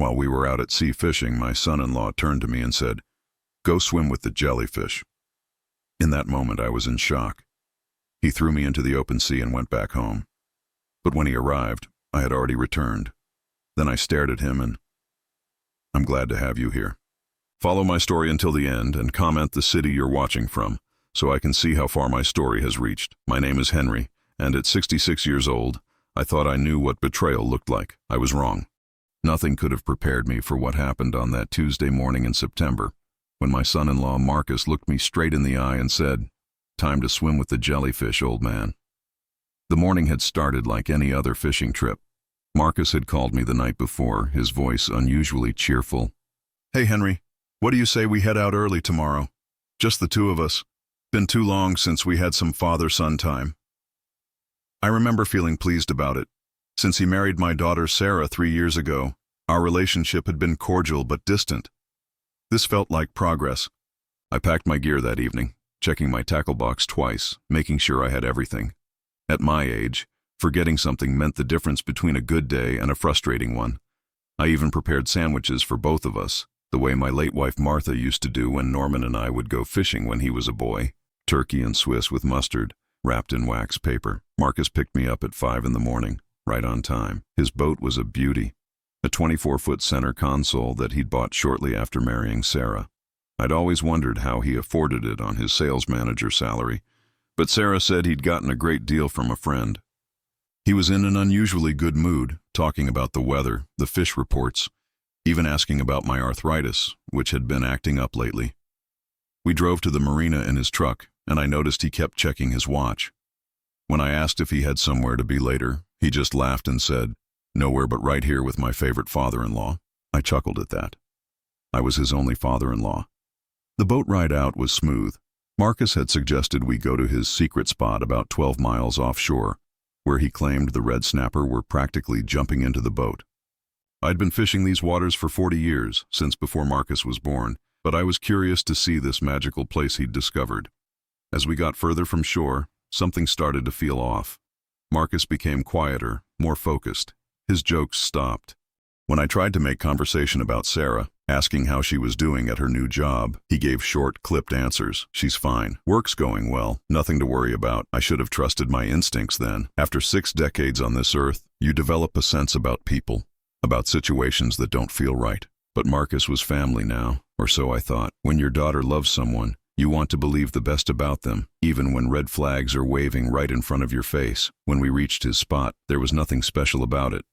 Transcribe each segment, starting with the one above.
While we were out at sea fishing, my son-in-law turned to me and said, "Go swim with the jellyfish." In that moment, I was in shock. He threw me into the open sea and went back home. But when he arrived, I had already returned. Then I stared at him and, "I'm glad to have you here. Follow my story until the end and comment the city you're watching from, so I can see how far my story has reached. My name is Henry, and at 66 years old, I thought I knew what betrayal looked like. I was wrong. Nothing could have prepared me for what happened on that Tuesday morning in September, when my son-in-law Marcus looked me straight in the eye and said, "Time to swim with the jellyfish, old man." The morning had started like any other fishing trip. Marcus had called me the night before, his voice unusually cheerful. "Hey, Henry, what do you say we head out early tomorrow? Just the two of us. Been too long since we had some father-son time." I remember feeling pleased about it. Since he married my daughter Sarah 3 years ago, our relationship had been cordial but distant. This felt like progress. I packed my gear that evening, checking my tackle box twice, making sure I had everything. At my age, forgetting something meant the difference between a good day and a frustrating one. I even prepared sandwiches for both of us, the way my late wife Martha used to do when Norman and I would go fishing when he was a boy. Turkey and Swiss with mustard, wrapped in wax paper. Marcus picked me up at 5 in the morning, right on time. His boat was a beauty, a 24-foot center console that he'd bought shortly after marrying Sarah. I'd always wondered how he afforded it on his sales manager salary, but Sarah said he'd gotten a great deal from a friend. He was in an unusually good mood, talking about the weather, the fish reports, even asking about my arthritis, which had been acting up lately. We drove to the marina in his truck, and I noticed he kept checking his watch. When I asked if he had somewhere to be later, he just laughed and said, "Nowhere but right here with my favorite father-in-law." I chuckled at that. I was his only father-in-law. The boat ride out was smooth. Marcus had suggested we go to his secret spot about 12 miles offshore, where he claimed the red snapper were practically jumping into the boat. I'd been fishing these waters for 40 years, since before Marcus was born, but I was curious to see this magical place he'd discovered. As we got further from shore, something started to feel off. Marcus became quieter, more focused. His jokes stopped. When I tried to make conversation about Sarah, asking how she was doing at her new job, he gave short, clipped answers. "She's fine. Work's going well. Nothing to worry about." I should have trusted my instincts then. After 6 decades on this earth, you develop a sense about people, about situations that don't feel right. But Marcus was family now, or so I thought. When your daughter loves someone, you want to believe the best about them, even when red flags are waving right in front of your face. When we reached his spot, there was nothing special about it.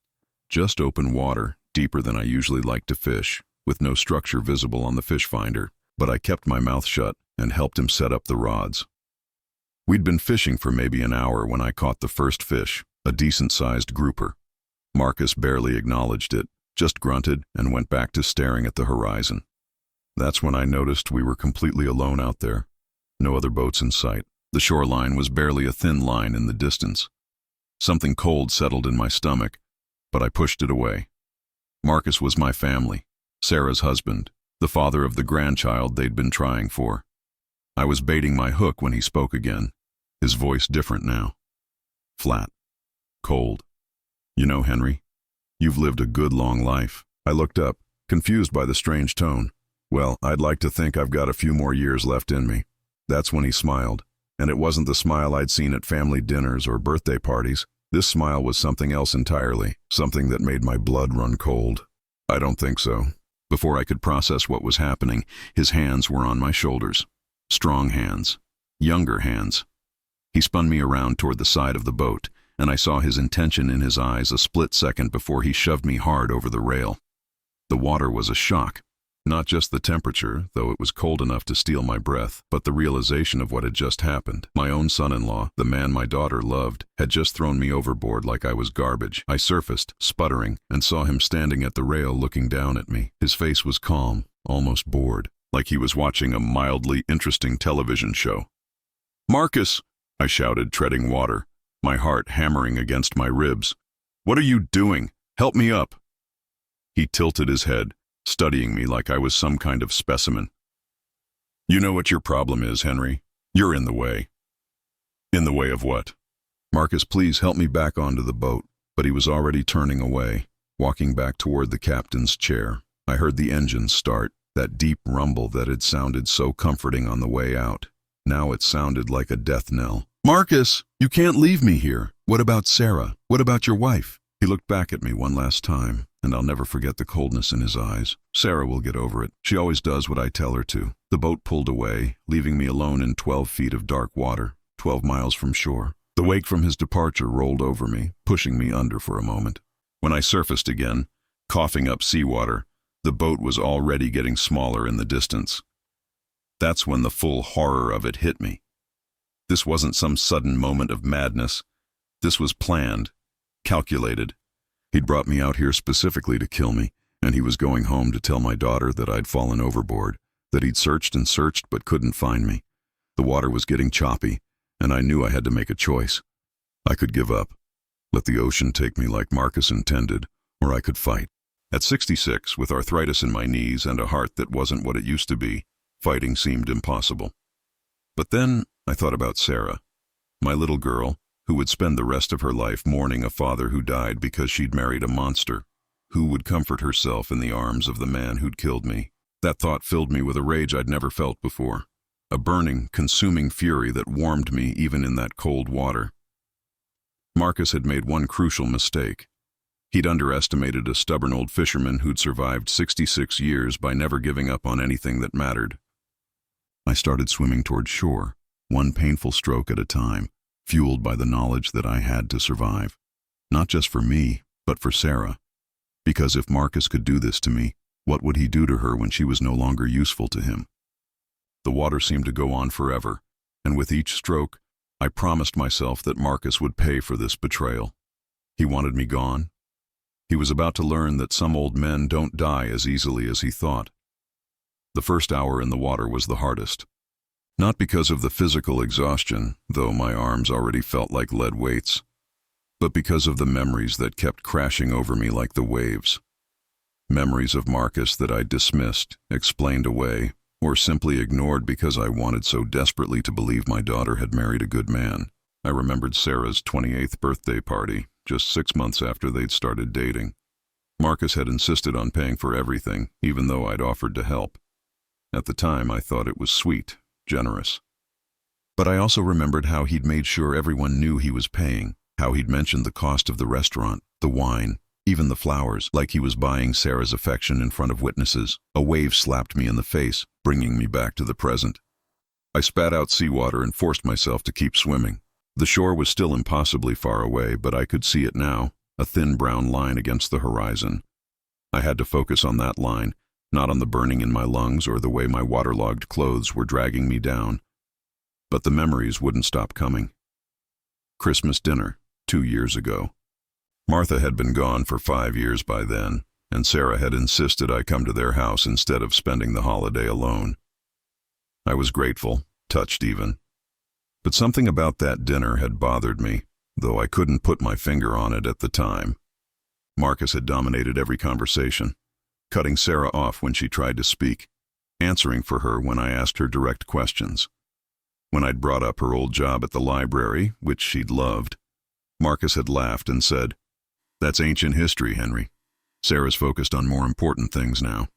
Just open water, deeper than I usually like to fish, with no structure visible on the fish finder. But I kept my mouth shut and helped him set up the rods. We'd been fishing for maybe an hour when I caught the first fish, a decent-sized grouper. Marcus barely acknowledged it, just grunted and went back to staring at the horizon. That's when I noticed we were completely alone out there. No other boats in sight. The shoreline was barely a thin line in the distance. Something cold settled in my stomach, but I pushed it away. Marcus was my family, Sarah's husband, the father of the grandchild they'd been trying for. I was baiting my hook when he spoke again, his voice different now. Flat. Cold. "You know, Henry, you've lived a good long life." I looked up, confused by the strange tone. "Well, I'd like to think I've got a few more years left in me." That's when he smiled, and it wasn't the smile I'd seen at family dinners or birthday parties. This smile was something else entirely, something that made my blood run cold. "I don't think so." Before I could process what was happening, his hands were on my shoulders. Strong hands. Younger hands. He spun me around toward the side of the boat, and I saw his intention in his eyes a split second before he shoved me hard over the rail. The water was a shock. Not just the temperature, though it was cold enough to steal my breath, but the realization of what had just happened. My own son-in-law, the man my daughter loved, had just thrown me overboard like I was garbage. I surfaced, sputtering, and saw him standing at the rail looking down at me. His face was calm, almost bored, like he was watching a mildly interesting television show. "Marcus!" I shouted, treading water, my heart hammering against my ribs. "What are you doing? Help me up!" He tilted his head, studying me like I was some kind of specimen. "You know what your problem is, Henry. You're in the way." "In the way of what?" "Marcus, please help me back onto the boat." But he was already turning away. Walking back toward the captain's chair, I heard the engine start, that deep rumble that had sounded so comforting on the way out. Now it sounded like a death knell. "Marcus, you can't leave me here. What about Sarah? What about your wife?" He looked back at me one last time, and I'll never forget the coldness in his eyes. "Sarah will get over it. She always does what I tell her to." The boat pulled away, leaving me alone in 12 feet of dark water, 12 miles from shore. The wake from his departure rolled over me, pushing me under for a moment. When I surfaced again, coughing up seawater, the boat was already getting smaller in the distance. That's when the full horror of it hit me. This wasn't some sudden moment of madness. This was planned, calculated. He'd brought me out here specifically to kill me, and he was going home to tell my daughter that I'd fallen overboard, that he'd searched and searched but couldn't find me. The water was getting choppy, and I knew I had to make a choice. I could give up, let the ocean take me like Marcus intended, or I could fight. At 66, with arthritis in my knees and a heart that wasn't what it used to be, fighting seemed impossible. But then I thought about Sarah, my little girl, who would spend the rest of her life mourning a father who died because she'd married a monster, who would comfort herself in the arms of the man who'd killed me. That thought filled me with a rage I'd never felt before, a burning, consuming fury that warmed me even in that cold water. Marcus had made one crucial mistake. He'd underestimated a stubborn old fisherman who'd survived 66 years by never giving up on anything that mattered. I started swimming toward shore, one painful stroke at a time, fueled by the knowledge that I had to survive. Not just for me, but for Sarah. Because if Marcus could do this to me, what would he do to her when she was no longer useful to him? The water seemed to go on forever, and with each stroke, I promised myself that Marcus would pay for this betrayal. He wanted me gone. He was about to learn that some old men don't die as easily as he thought. The first hour in the water was the hardest. Not because of the physical exhaustion, though my arms already felt like lead weights, but because of the memories that kept crashing over me like the waves. Memories of Marcus that I dismissed, explained away, or simply ignored because I wanted so desperately to believe my daughter had married a good man. I remembered Sarah's 28th birthday party, just 6 months after they'd started dating. Marcus had insisted on paying for everything, even though I'd offered to help. At the time, I thought it was sweet, generous. But I also remembered how he'd made sure everyone knew he was paying, how he'd mentioned the cost of the restaurant, the wine, even the flowers, like he was buying Sarah's affection in front of witnesses. A wave slapped me in the face, bringing me back to the present. I spat out seawater and forced myself to keep swimming. The shore was still impossibly far away, but I could see it now, a thin brown line against the horizon. I had to focus on that line, not on the burning in my lungs or the way my waterlogged clothes were dragging me down. But the memories wouldn't stop coming. Christmas dinner, 2 years ago. Martha had been gone for 5 years by then, and Sarah had insisted I come to their house instead of spending the holiday alone. I was grateful, touched even. But something about that dinner had bothered me, though I couldn't put my finger on it at the time. Marcus had dominated every conversation, cutting Sarah off when she tried to speak, answering for her when I asked her direct questions. When I'd brought up her old job at the library, which she'd loved, Marcus had laughed and said, "That's ancient history, Henry. Sarah's focused on more important things now."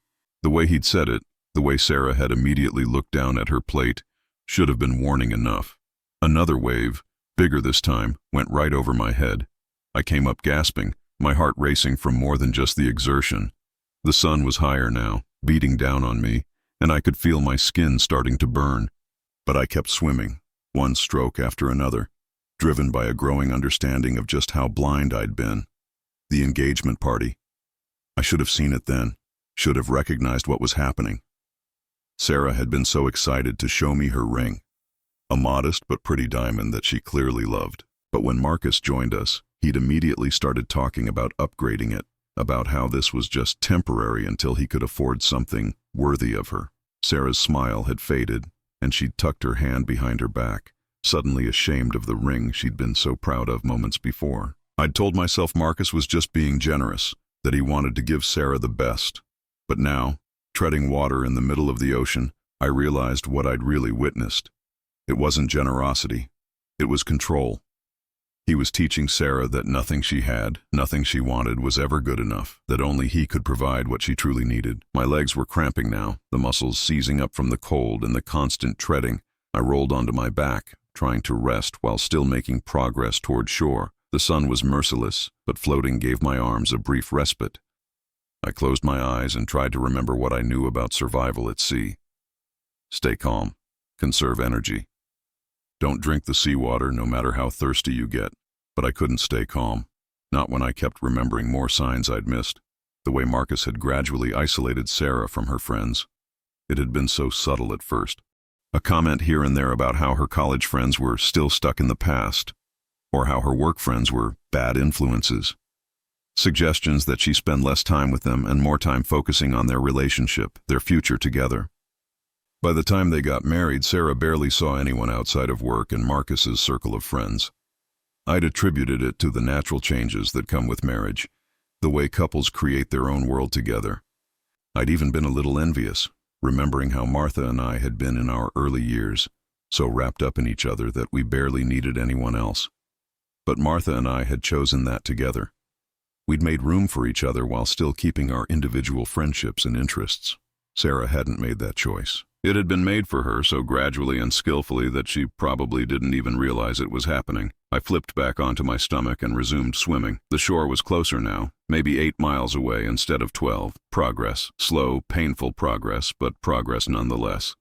The way he'd said it, the way Sarah had immediately looked down at her plate, should have been warning enough. Another wave, bigger this time, went right over my head. I came up gasping, my heart racing from more than just the exertion. The sun was higher now, beating down on me, and I could feel my skin starting to burn. But I kept swimming, one stroke after another, driven by a growing understanding of just how blind I'd been. The engagement party. I should have seen it then, should have recognized what was happening. Sarah had been so excited to show me her ring, a modest but pretty diamond that she clearly loved. But when Marcus joined us, he'd immediately started talking about upgrading it, about how this was just temporary until he could afford something worthy of her. Sarah's smile had faded, and she'd tucked her hand behind her back, suddenly ashamed of the ring she'd been so proud of moments before. I'd told myself Marcus was just being generous, that he wanted to give Sarah the best. But now, treading water in the middle of the ocean, I realized what I'd really witnessed. It wasn't generosity. It was control. He was teaching Sarah that nothing she had, nothing she wanted was ever good enough, that only he could provide what she truly needed. My legs were cramping now, the muscles seizing up from the cold and the constant treading. I rolled onto my back, trying to rest while still making progress toward shore. The sun was merciless, but floating gave my arms a brief respite. I closed my eyes and tried to remember what I knew about survival at sea. Stay calm. Conserve energy. Don't drink the seawater no matter how thirsty you get. But I couldn't stay calm. Not when I kept remembering more signs I'd missed. The way Marcus had gradually isolated Sarah from her friends. It had been so subtle at first. A comment here and there about how her college friends were still stuck in the past, or how her work friends were bad influences. Suggestions that she spend less time with them and more time focusing on their relationship, their future together. By the time they got married, Sarah barely saw anyone outside of work and Marcus's circle of friends. I'd attributed it to the natural changes that come with marriage, the way couples create their own world together. I'd even been a little envious, remembering how Martha and I had been in our early years, so wrapped up in each other that we barely needed anyone else. But Martha and I had chosen that together. We'd made room for each other while still keeping our individual friendships and interests. Sarah hadn't made that choice. It had been made for her so gradually and skillfully that she probably didn't even realize it was happening. I flipped back onto my stomach and resumed swimming. The shore was closer now, maybe 8 miles away instead of 12. Progress. Slow, painful progress, but progress nonetheless.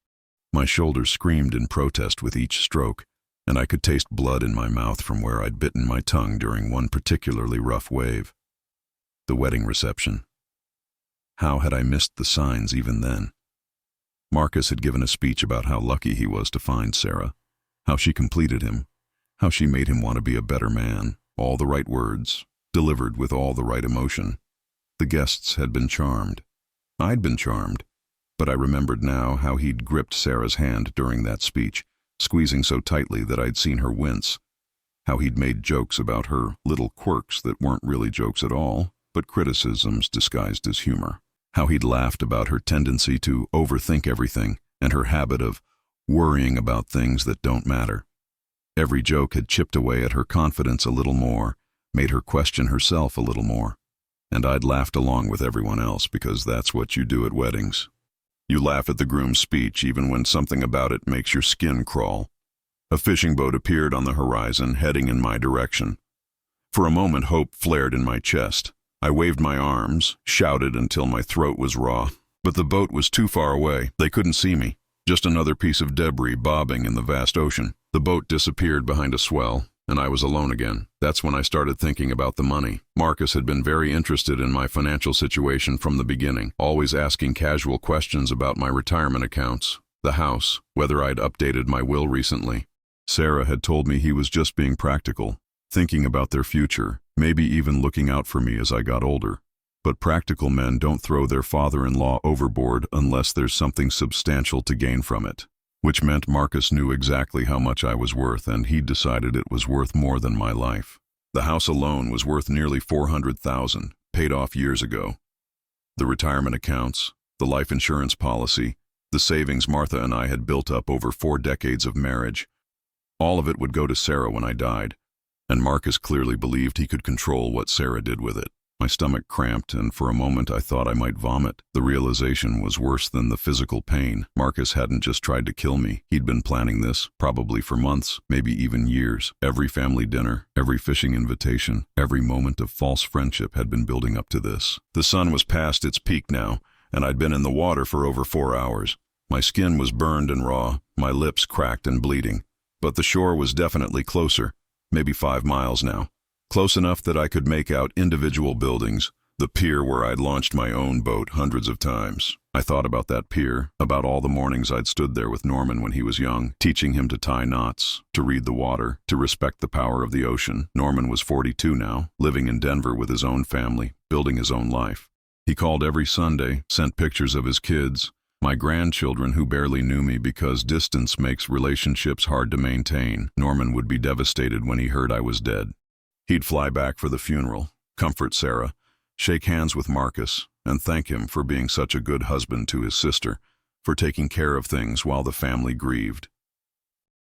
My shoulders screamed in protest with each stroke, and I could taste blood in my mouth from where I'd bitten my tongue during one particularly rough wave. The wedding reception. How had I missed the signs even then? Marcus had given a speech about how lucky he was to find Sarah, how she completed him, how she made him want to be a better man, all the right words, delivered with all the right emotion. The guests had been charmed. I'd been charmed, but I remembered now how he'd gripped Sarah's hand during that speech, squeezing so tightly that I'd seen her wince, how he'd made jokes about her little quirks that weren't really jokes at all, but criticisms disguised as humor. How he'd laughed about her tendency to overthink everything and her habit of worrying about things that don't matter. Every joke had chipped away at her confidence a little more, made her question herself a little more. And I'd laughed along with everyone else because that's what you do at weddings. You laugh at the groom's speech even when something about it makes your skin crawl. A fishing boat appeared on the horizon, heading in my direction. For a moment, hope flared in my chest. I waved my arms, shouted until my throat was raw. But the boat was too far away. They couldn't see me. Just another piece of debris bobbing in the vast ocean. The boat disappeared behind a swell, and I was alone again. That's when I started thinking about the money. Marcus had been very interested in my financial situation from the beginning, always asking casual questions about my retirement accounts, the house, whether I'd updated my will recently. Sarah had told me he was just being practical, thinking about their future, maybe even looking out for me as I got older. But practical men don't throw their father-in-law overboard unless there's something substantial to gain from it. Which meant Marcus knew exactly how much I was worth, and he'd decided it was worth more than my life. The house alone was worth nearly $400,000, paid off years ago. The retirement accounts, the life insurance policy, the savings Martha and I had built up over 4 decades of marriage. All of it would go to Sarah when I died. And Marcus clearly believed he could control what Sarah did with it. My stomach cramped, and for a moment I thought I might vomit. The realization was worse than the physical pain. Marcus hadn't just tried to kill me. He'd been planning this, probably for months, maybe even years. Every family dinner, every fishing invitation, every moment of false friendship had been building up to this. The sun was past its peak now, and I'd been in the water for over 4 hours. My skin was burned and raw, my lips cracked and bleeding. But the shore was definitely closer. Maybe 5 miles now. Close enough that I could make out individual buildings, the pier where I'd launched my own boat hundreds of times. I thought about that pier, about all the mornings I'd stood there with Norman when he was young, teaching him to tie knots, to read the water, to respect the power of the ocean. Norman was 42 now, living in Denver with his own family, building his own life. He called every Sunday, sent pictures of his kids, my grandchildren who barely knew me because distance makes relationships hard to maintain. Norman would be devastated when he heard I was dead. He'd fly back for the funeral, comfort Sarah, shake hands with Marcus, and thank him for being such a good husband to his sister, for taking care of things while the family grieved.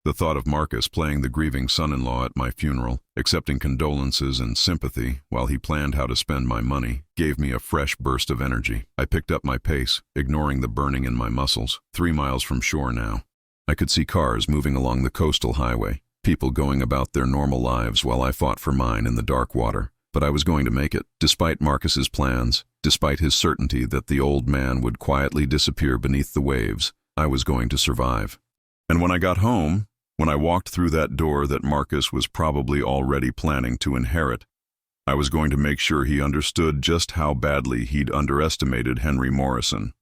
The thought of Marcus playing the grieving son-in-law at my funeral, accepting condolences and sympathy while he planned how to spend my money, gave me a fresh burst of energy. I picked up my pace, ignoring the burning in my muscles. 3 miles from shore now. I could see cars moving along the coastal highway, people going about their normal lives while I fought for mine in the dark water. But I was going to make it, despite Marcus's plans, despite his certainty that the old man would quietly disappear beneath the waves. I was going to survive. And when I got home, when I walked through that door that Marcus was probably already planning to inherit, I was going to make sure he understood just how badly he'd underestimated Henry Morrison.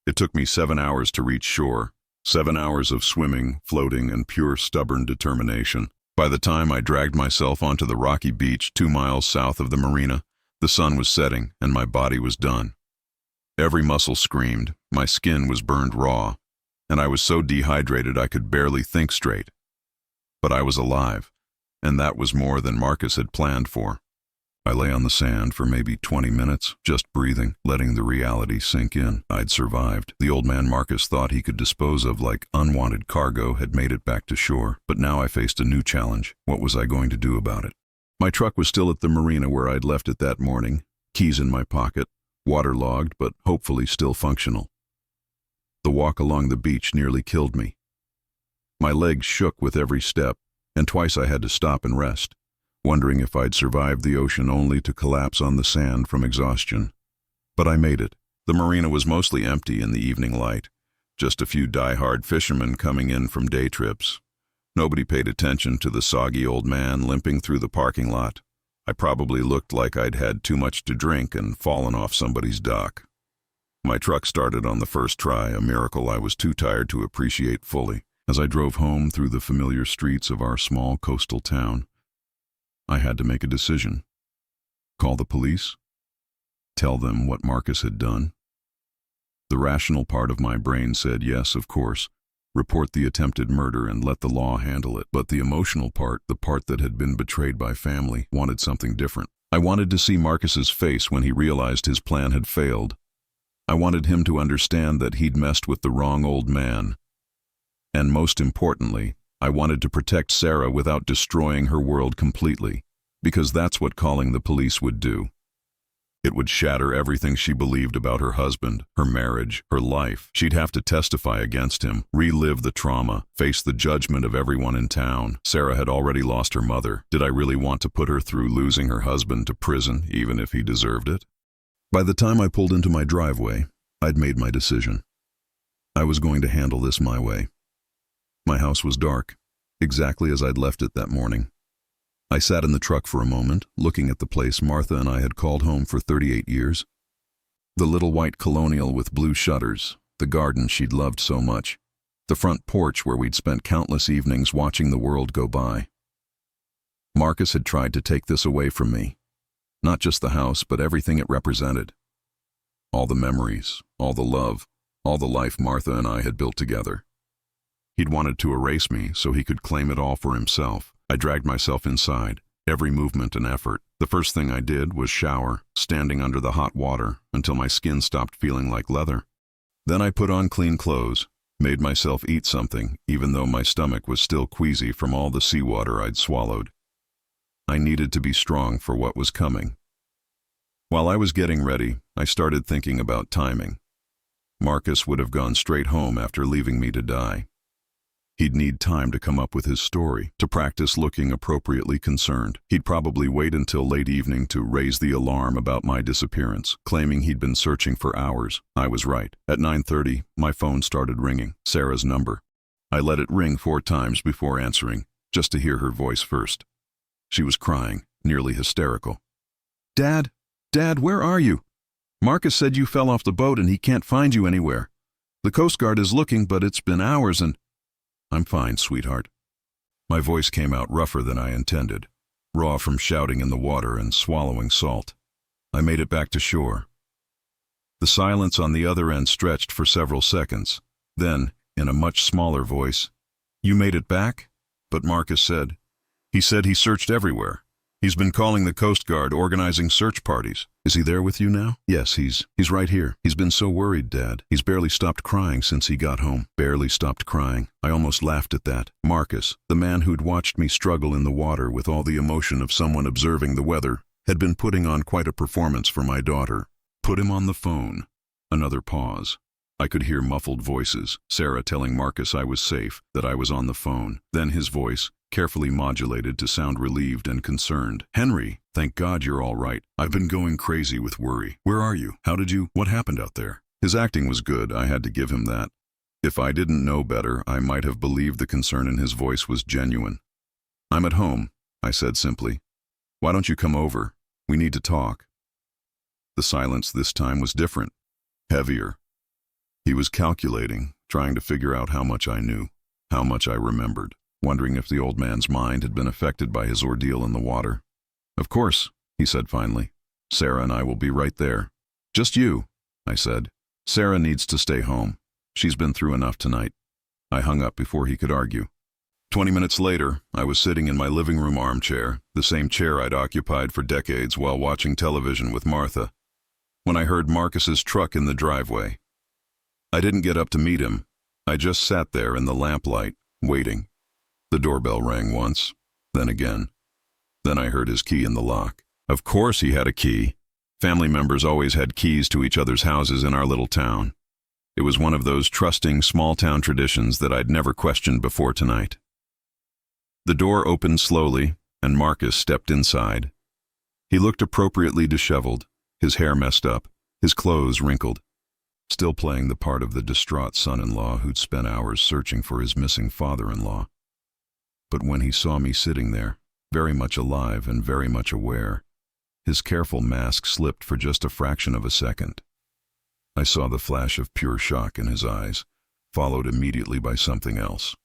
It took me 7 hours to reach shore, 7 hours of swimming, floating, and pure stubborn determination. By the time I dragged myself onto the rocky beach 2 miles south of the marina, the sun was setting and my body was done. Every muscle screamed, my skin was burned raw, and I was so dehydrated I could barely think straight. But I was alive, and that was more than Marcus had planned for. I lay on the sand for maybe 20 minutes, just breathing, letting the reality sink in. I'd survived. The old man Marcus thought he could dispose of like unwanted cargo had made it back to shore. But now I faced a new challenge. What was I going to do about it? My truck was still at the marina where I'd left it that morning, keys in my pocket, waterlogged but hopefully still functional. The walk along the beach nearly killed me. My legs shook with every step, and twice I had to stop and rest, wondering if I'd survived the ocean only to collapse on the sand from exhaustion. But I made it. The marina was mostly empty in the evening light, just a few die-hard fishermen coming in from day trips. Nobody paid attention to the soggy old man limping through the parking lot. I probably looked like I'd had too much to drink and fallen off somebody's dock. My truck started on the first try, a miracle I was too tired to appreciate fully. As I drove home through the familiar streets of our small coastal town, I had to make a decision. Call the police? Tell them what Marcus had done? The rational part of my brain said yes, of course. Report the attempted murder and let the law handle it. But the emotional part, the part that had been betrayed by family, wanted something different. I wanted to see Marcus's face when he realized his plan had failed. I wanted him to understand that he'd messed with the wrong old man. And most importantly, I wanted to protect Sarah without destroying her world completely, because that's what calling the police would do. It would shatter everything she believed about her husband, her marriage, her life. She'd have to testify against him, relive the trauma, face the judgment of everyone in town. Sarah had already lost her mother. Did I really want to put her through losing her husband to prison, even if he deserved it? By the time I pulled into my driveway, I'd made my decision. I was going to handle this my way. My house was dark, exactly as I'd left it that morning. I sat in the truck for a moment, looking at the place Martha and I had called home for 38 years. The little white colonial with blue shutters, the garden she'd loved so much, the front porch where we'd spent countless evenings watching the world go by. Marcus had tried to take this away from me. Not just the house, but everything it represented. All the memories, all the love, all the life Martha and I had built together. He'd wanted to erase me so he could claim it all for himself. I dragged myself inside, every movement an effort. The first thing I did was shower, standing under the hot water until my skin stopped feeling like leather. Then I put on clean clothes, made myself eat something, even though my stomach was still queasy from all the seawater I'd swallowed. I needed to be strong for what was coming. While I was getting ready, I started thinking about timing. Marcus would have gone straight home after leaving me to die. He'd need time to come up with his story, to practice looking appropriately concerned. He'd probably wait until late evening to raise the alarm about my disappearance, claiming he'd been searching for hours. I was right. At 9:30, my phone started ringing, Sarah's number. I let it ring 4 times before answering, just to hear her voice first. She was crying, nearly hysterical. Dad, where are you? Marcus said you fell off the boat and he can't find you anywhere. The Coast Guard is looking, but it's been hours and... I'm fine, sweetheart. My voice came out rougher than I intended, raw from shouting in the water and swallowing salt. I made it back to shore. The silence on the other end stretched for several seconds. Then, in a much smaller voice, "You made it back?" But Marcus said, "He said he searched everywhere. He's been calling the Coast Guard, organizing search parties. Is he there with you now? Yes, he's right here. He's been so worried, Dad. He's barely stopped crying since he got home. Barely stopped crying. I almost laughed at that. Marcus, the man who'd watched me struggle in the water with all the emotion of someone observing the weather, had been putting on quite a performance for my daughter. Put him on the phone. Another pause. I could hear muffled voices, Sarah telling Marcus I was safe, that I was on the phone. Then his voice, carefully modulated to sound relieved and concerned. Henry, thank God you're all right. I've been going crazy with worry. Where are you? What happened out there? His acting was good, I had to give him that. If I didn't know better, I might have believed the concern in his voice was genuine. I'm at home, I said simply. Why don't you come over? We need to talk. The silence this time was different, heavier. He was calculating, trying to figure out how much I knew, how much I remembered, wondering if the old man's mind had been affected by his ordeal in the water. Of course, he said finally. Sarah and I will be right there. Just you, I said. Sarah needs to stay home. She's been through enough tonight. I hung up before he could argue. 20 minutes later, I was sitting in my living room armchair, the same chair I'd occupied for decades while watching television with Martha, when I heard Marcus's truck in the driveway. I didn't get up to meet him. I just sat there in the lamplight, waiting. The doorbell rang once, then again. Then I heard his key in the lock. Of course he had a key. Family members always had keys to each other's houses in our little town. It was one of those trusting small-town traditions that I'd never questioned before tonight. The door opened slowly, and Marcus stepped inside. He looked appropriately disheveled, his hair messed up, his clothes wrinkled, still playing the part of the distraught son-in-law who'd spent hours searching for his missing father-in-law. But when he saw me sitting there, very much alive and very much aware, his careful mask slipped for just a fraction of a second. I saw the flash of pure shock in his eyes, followed immediately by something else.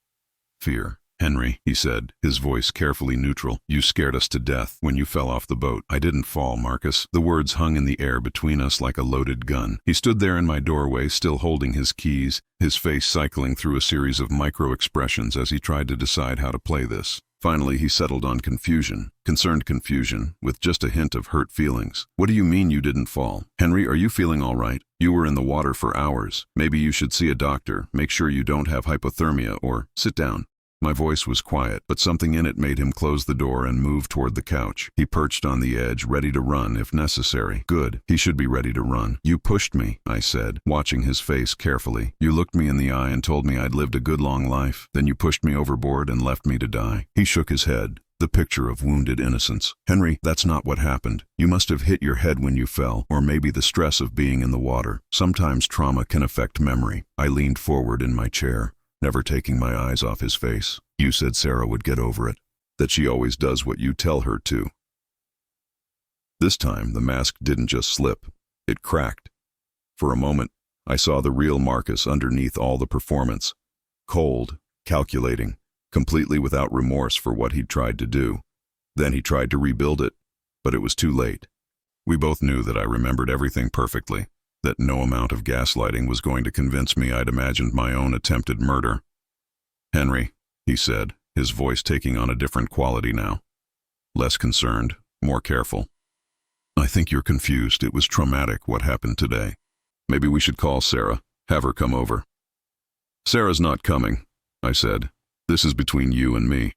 Fear. Henry, he said, his voice carefully neutral, you scared us to death when you fell off the boat. I didn't fall, Marcus. The words hung in the air between us like a loaded gun. He stood there in my doorway, still holding his keys, his face cycling through a series of micro-expressions as he tried to decide how to play this. Finally, he settled on confusion, concerned confusion, with just a hint of hurt feelings. What do you mean you didn't fall? Henry, are you feeling all right? You were in the water for hours. Maybe you should see a doctor. Make sure you don't have hypothermia, or sit down. My voice was quiet, but something in it made him close the door and move toward the couch. He perched on the edge, ready to run if necessary. Good. He should be ready to run. You pushed me, I said, watching his face carefully. You looked me in the eye and told me I'd lived a good long life. Then you pushed me overboard and left me to die. He shook his head, the picture of wounded innocence. Henry, that's not what happened. You must have hit your head when you fell, or maybe the stress of being in the water. Sometimes trauma can affect memory. I leaned forward in my chair, never taking my eyes off his face. You said Sarah would get over it, that she always does what you tell her to. This time, the mask didn't just slip, it cracked. For a moment, I saw the real Marcus underneath all the performance, cold, calculating, completely without remorse for what he'd tried to do. Then he tried to rebuild it, but it was too late. We both knew that I remembered everything perfectly, that no amount of gaslighting was going to convince me I'd imagined my own attempted murder. Henry, he said, his voice taking on a different quality now. Less concerned, more careful. I think you're confused. It was traumatic what happened today. Maybe we should call Sarah, have her come over. Sarah's not coming, I said. This is between you and me.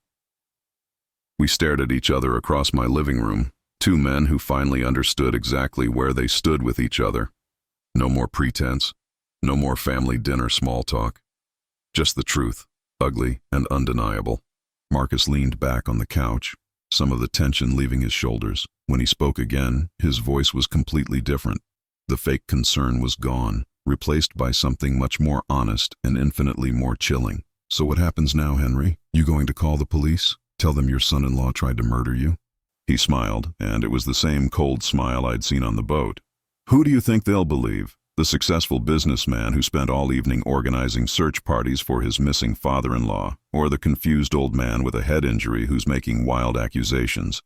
We stared at each other across my living room, two men who finally understood exactly where they stood with each other. No more pretense, no more family dinner small talk. Just the truth, ugly and undeniable. Marcus leaned back on the couch, some of the tension leaving his shoulders. When he spoke again, his voice was completely different. The fake concern was gone, replaced by something much more honest and infinitely more chilling. So what happens now, Henry? You going to call the police? Tell them your son-in-law tried to murder you? He smiled, and it was the same cold smile I'd seen on the boat. Who do you think they'll believe? The successful businessman who spent all evening organizing search parties for his missing father-in-law, or the confused old man with a head injury who's making wild accusations?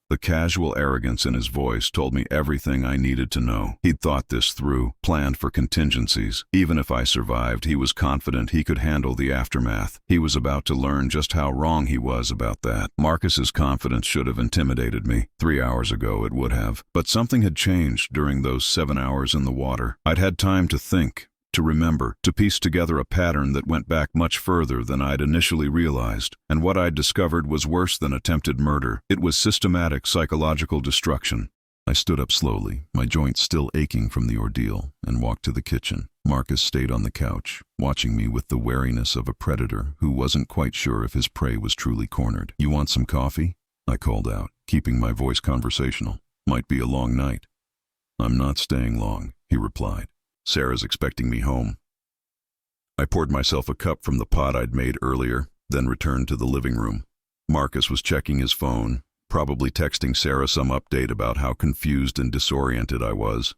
The casual arrogance in his voice told me everything I needed to know. He'd thought this through, planned for contingencies. Even if I survived, he was confident he could handle the aftermath. He was about to learn just how wrong he was about that. Marcus's confidence should have intimidated me. 3 hours ago it would have. But something had changed during those 7 hours in the water. I'd had time to think, to remember, to piece together a pattern that went back much further than I'd initially realized. And what I'd discovered was worse than attempted murder. It was systematic psychological destruction. I stood up slowly, my joints still aching from the ordeal, and walked to the kitchen. Marcus stayed on the couch, watching me with the wariness of a predator who wasn't quite sure if his prey was truly cornered. "You want some coffee?" I called out, keeping my voice conversational. "Might be a long night." "I'm not staying long," he replied. "Sarah's expecting me home." I poured myself a cup from the pot I'd made earlier, then returned to the living room. Marcus was checking his phone, probably texting Sarah some update about how confused and disoriented I was,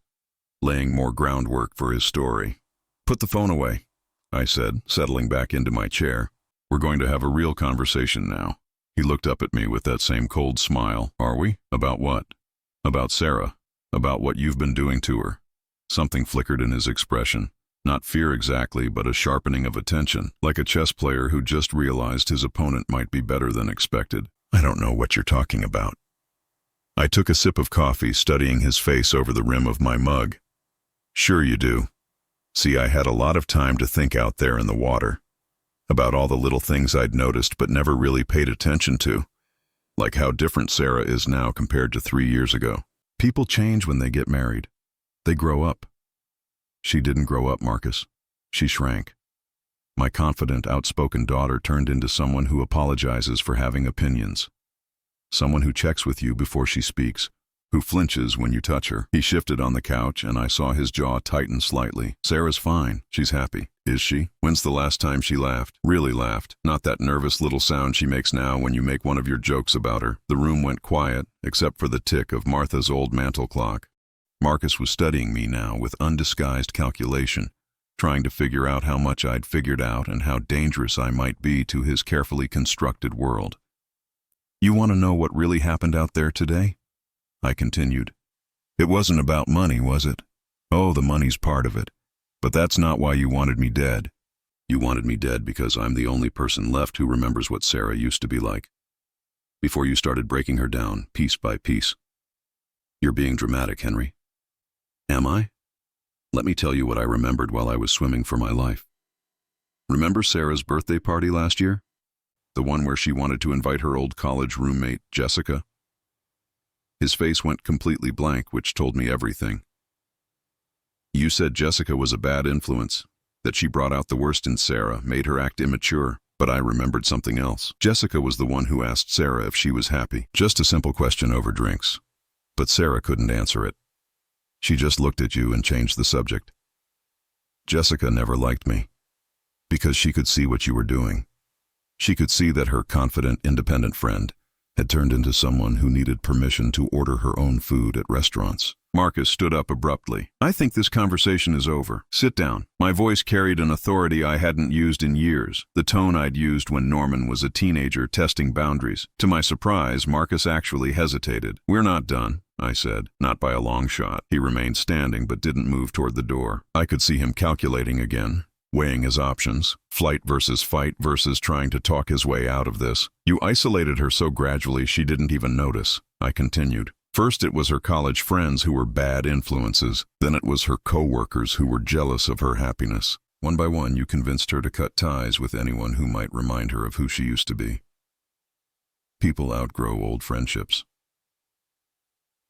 laying more groundwork for his story. "Put the phone away," I said, settling back into my chair. "We're going to have a real conversation now." He looked up at me with that same cold smile. "Are we? About what?" "About Sarah. About what you've been doing to her." Something flickered in his expression. Not fear exactly, but a sharpening of attention, like a chess player who just realized his opponent might be better than expected. "I don't know what you're talking about." I took a sip of coffee, studying his face over the rim of my mug. "Sure you do. See, I had a lot of time to think out there in the water. About all the little things I'd noticed but never really paid attention to. Like how different Sarah is now compared to 3 years ago. People change when they get married. They grow up." She didn't grow up, Marcus. She shrank. My confident, outspoken daughter turned into someone who apologizes for having opinions. Someone who checks with you before she speaks, who flinches when you touch her. He shifted on the couch, and I saw his jaw tighten slightly. "Sarah's fine. She's happy." "Is she? When's the last time she laughed? Really laughed? Not that nervous little sound she makes now when you make one of your jokes about her." The room went quiet, except for the tick of Martha's old mantel clock. Marcus was studying me now with undisguised calculation, trying to figure out how much I'd figured out and how dangerous I might be to his carefully constructed world. "You want to know what really happened out there today?" I continued. "It wasn't about money, was it?" "Oh, the money's part of it. But that's not why you wanted me dead. You wanted me dead because I'm the only person left who remembers what Sarah used to be like. Before you started breaking her down, piece by piece." "You're being dramatic, Henry." "Am I? Let me tell you what I remembered while I was swimming for my life. Remember Sarah's birthday party last year? The one where she wanted to invite her old college roommate, Jessica?" His face went completely blank, which told me everything. "You said Jessica was a bad influence, that she brought out the worst in Sarah, made her act immature. But I remembered something else. Jessica was the one who asked Sarah if she was happy. Just a simple question over drinks. But Sarah couldn't answer it. She just looked at you and changed the subject. Jessica never liked me, because she could see what you were doing. She could see that her confident, independent friend had turned into someone who needed permission to order her own food at restaurants." Marcus stood up abruptly. "I think this conversation is over. Sit down." My voice carried an authority I hadn't used in years, the tone I'd used when Norman was a teenager testing boundaries. To my surprise, Marcus actually hesitated. "We're not done," I said. Not by a long shot. He remained standing but didn't move toward the door. I could see him calculating again, weighing his options, flight versus fight versus trying to talk his way out of this. "You isolated her so gradually she didn't even notice," I continued. "First it was her college friends who were bad influences. Then it was her co-workers who were jealous of her happiness. One by one you convinced her to cut ties with anyone who might remind her of who she used to be. People outgrow old friendships.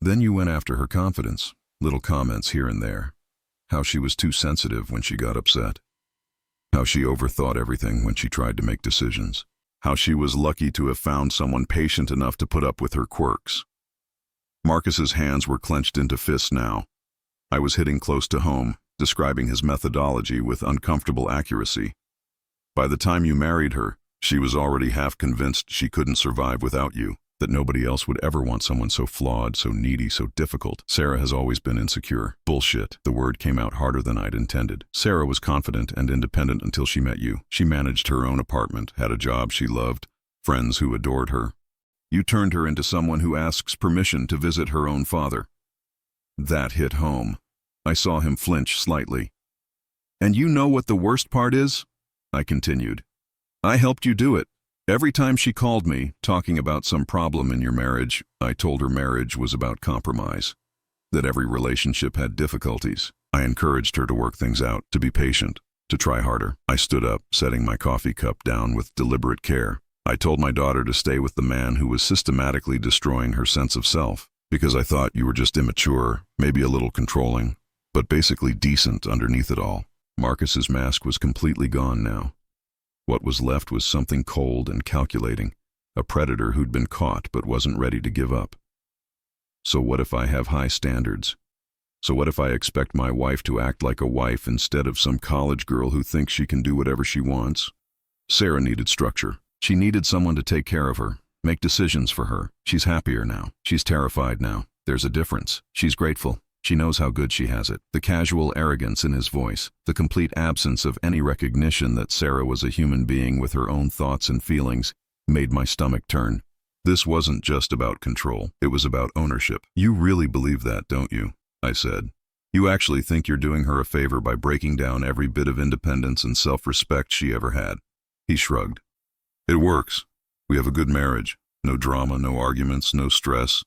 Then you went after her confidence, little comments here and there. How she was too sensitive when she got upset. How she overthought everything when she tried to make decisions. How she was lucky to have found someone patient enough to put up with her quirks." Marcus's hands were clenched into fists now. I was hitting close to home, describing his methodology with uncomfortable accuracy. "By the time you married her, she was already half convinced she couldn't survive without you, that nobody else would ever want someone so flawed, so needy, so difficult. Sarah has always been insecure." Bullshit. The word came out harder than I'd intended. "Sarah was confident and independent until she met you. She managed her own apartment, had a job she loved, friends who adored her. You turned her into someone who asks permission to visit her own father." That hit home. I saw him flinch slightly. "And you know what the worst part is?" I continued. "I helped you do it. Every time she called me, talking about some problem in your marriage, I told her marriage was about compromise, that every relationship had difficulties. I encouraged her to work things out, to be patient, to try harder." I stood up, setting my coffee cup down with deliberate care. "I told my daughter to stay with the man who was systematically destroying her sense of self, because I thought you were just immature, maybe a little controlling, but basically decent underneath it all." Marcus's mask was completely gone now. What was left was something cold and calculating, a predator who'd been caught but wasn't ready to give up. So what if I have high standards? So what if I expect my wife to act like a wife instead of some college girl who thinks she can do whatever she wants? Sarah needed structure. She needed someone to take care of her, make decisions for her. She's happier now. She's terrified now. There's a difference. She's grateful. She knows how good she has it. The casual arrogance in his voice, the complete absence of any recognition that Sarah was a human being with her own thoughts and feelings, made my stomach turn. This wasn't just about control. It was about ownership. "You really believe that, don't you?" I said. "You actually think you're doing her a favor by breaking down every bit of independence and self-respect she ever had?" He shrugged. "It works. We have a good marriage. No drama, no arguments, no stress.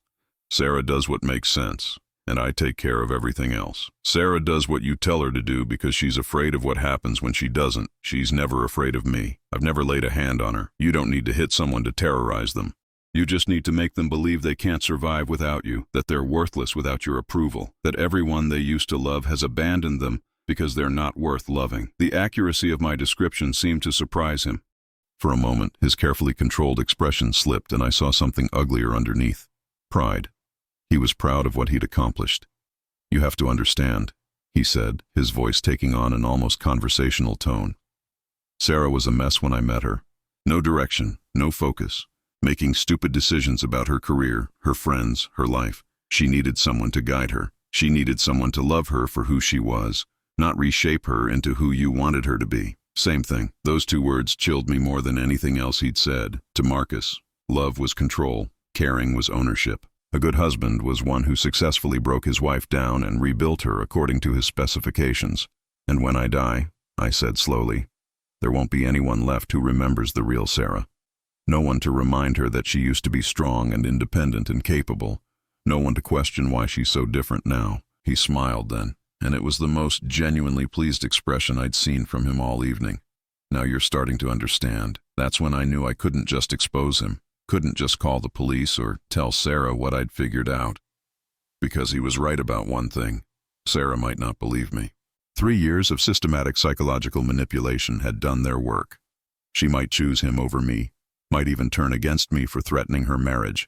Sarah does what makes sense, and I take care of everything else. Sarah does what you tell her to do because she's afraid of what happens when she doesn't. She's never afraid of me. I've never laid a hand on her. You don't need to hit someone to terrorize them. You just need to make them believe they can't survive without you, that they're worthless without your approval, that everyone they used to love has abandoned them because they're not worth loving." The accuracy of my description seemed to surprise him. For a moment, his carefully controlled expression slipped and I saw something uglier underneath. Pride. He was proud of what he'd accomplished. "You have to understand," he said, his voice taking on an almost conversational tone. "Sarah was a mess when I met her. No direction, no focus, making stupid decisions about her career, her friends, her life. She needed someone to guide her. She needed someone to love her for who she was, not reshape her into who you wanted her to be." Same thing. Those two words chilled me more than anything else he'd said. To Marcus, love was control, caring was ownership. A good husband was one who successfully broke his wife down and rebuilt her according to his specifications. "And when I die," I said slowly, "there won't be anyone left who remembers the real Sarah. No one to remind her that she used to be strong and independent and capable. No one to question why she's so different now." He smiled then, and it was the most genuinely pleased expression I'd seen from him all evening. "Now you're starting to understand." That's when I knew I couldn't just expose him, couldn't just call the police or tell Sarah what I'd figured out. Because he was right about one thing. Sarah might not believe me. 3 years of systematic psychological manipulation had done their work. She might choose him over me, might even turn against me for threatening her marriage.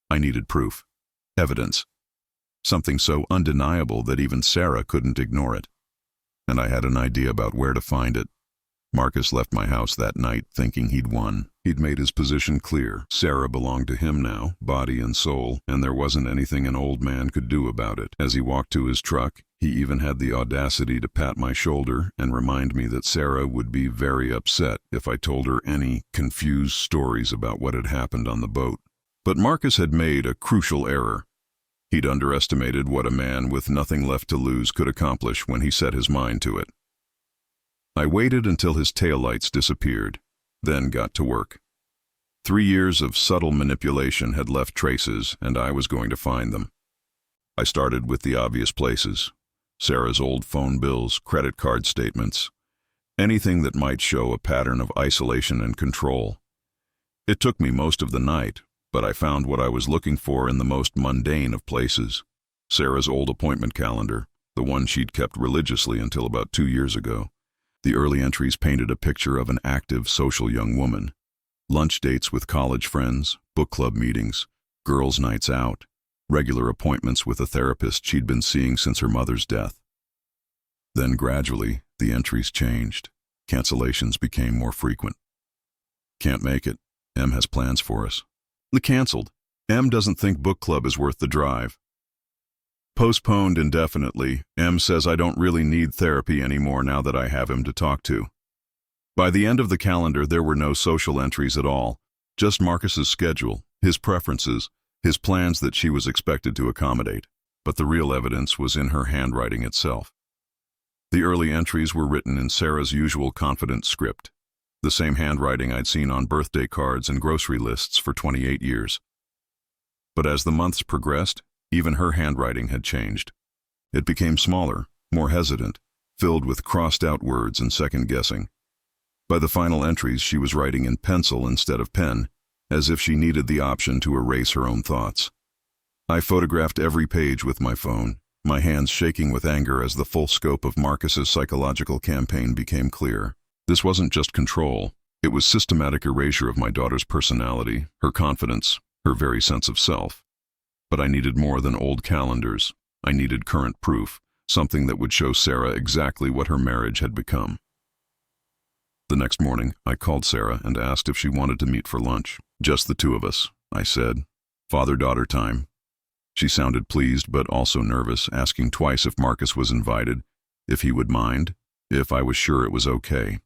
I needed proof. Evidence. Something so undeniable that even Sarah couldn't ignore it. And I had an idea about where to find it. Marcus left my house that night thinking he'd won. He'd made his position clear. Sarah belonged to him now, body and soul, and there wasn't anything an old man could do about it. As he walked to his truck, he even had the audacity to pat my shoulder and remind me that Sarah would be very upset if I told her any confused stories about what had happened on the boat. But Marcus had made a crucial error. He'd underestimated what a man with nothing left to lose could accomplish when he set his mind to it. I waited until his taillights disappeared, then got to work. 3 years of subtle manipulation had left traces, and I was going to find them. I started with the obvious places: Sarah's old phone bills, credit card statements, anything that might show a pattern of isolation and control. It took me most of the night, but I found what I was looking for in the most mundane of places: Sarah's old appointment calendar, the one she'd kept religiously until about 2 years ago. The early entries painted a picture of an active, social young woman. Lunch dates with college friends, book club meetings, girls' nights out, regular appointments with a therapist she'd been seeing since her mother's death. Then gradually, the entries changed. Cancellations became more frequent. "Can't make it. Em has plans for us." Canceled. "Em doesn't think book club is worth the drive." Postponed indefinitely. "Em says I don't really need therapy anymore now that I have him to talk to." By the end of the calendar, there were no social entries at all, just Marcus's schedule, his preferences, his plans that she was expected to accommodate. But the real evidence was in her handwriting itself. The early entries were written in Sarah's usual confident script, the same handwriting I'd seen on birthday cards and grocery lists for 28 years. But as the months progressed, even her handwriting had changed. It became smaller, more hesitant, filled with crossed-out words and second-guessing. By the final entries, she was writing in pencil instead of pen, as if she needed the option to erase her own thoughts. I photographed every page with my phone, my hands shaking with anger as the full scope of Marcus's psychological campaign became clear. This wasn't just control, it was systematic erasure of my daughter's personality, her confidence, her very sense of self. But I needed more than old calendars. I needed current proof, something that would show Sarah exactly what her marriage had become. The next morning, I called Sarah and asked if she wanted to meet for lunch. Just the two of us, I said. Father-daughter time. She sounded pleased but also nervous, asking twice if Marcus was invited, if he would mind, if I was sure it was okay.